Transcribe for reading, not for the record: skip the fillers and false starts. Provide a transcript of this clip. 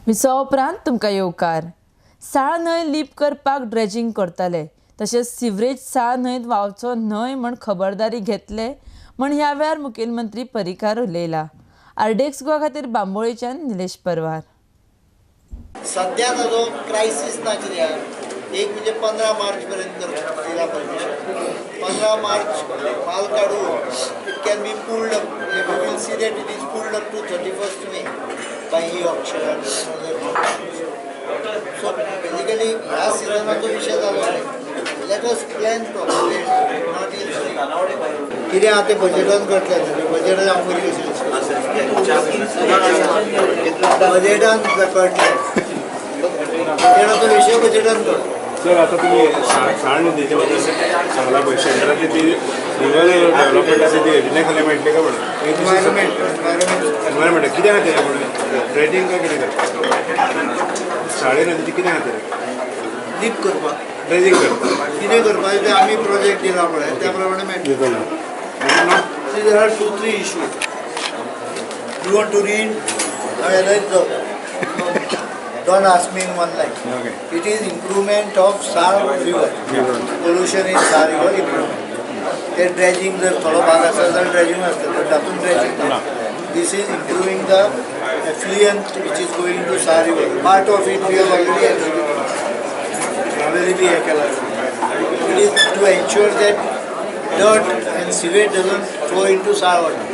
विसवा उपरांत तुमकां येवकार. साळ न्हंय लीप करपाक ड्रेजिंग करतले, तशेंच सिवरेज साळ न्हंयत व्हांवचो न्हय म्हण खबरदारी घेतले म्हण ह्या वेळार मुखेलमंत्री पर्रीकार उलयला. आरडीएक्स गोवा खातीर बांबोळेच्यान निलेश परवार. सध्या ताजो क्रायसीस ना कित्याक एक म्हणजे 15 मार्च पर्यंत दिला परमिशन. 15 मार्च माल काडून it can be pulled up. We will see that it is pulled up to 31st May by e auction. So basically ह्या सिजनाचो विशय जालो. Let us plan properly not in कितें आतां तें बजेटान करतले न्हू. बजेटान हांव पयलीं बजेटान करतले. बजेटाचो विशय बजेटान करतले. सर आता तुम्ही साळ नदीच्या बद्दल सांगला पळय सेंटराची ती रिवर डेव्हलपमेंटाची ती योजने खाली मेळटली काय म्हणून एनवायरमेंट कित्या खातीर म्हणून ड्रेजिंग काय कितें करता साळे नदीची कित्या खातीर लीप करपाक ड्रेजिंग करता कितें करपाचें तें आमी प्रोजेक्ट दिला पळय त्या प्रमाणे मेळटलें. There are 2-3 issues. You want to read? Don't ask me in one line. Okay. It is improvement of Sar river. Pollution in Sar river improvement. The dredging जर थोडो भाग आसा जाल्यार ड्रेजिंग आसता तर तातूंत ड्रेजिंग ना. This is improving the effluent which is going to Sar river. Part of it we have already be केला. It is to ensure that dirt and sewage doesn't flow into Sar water.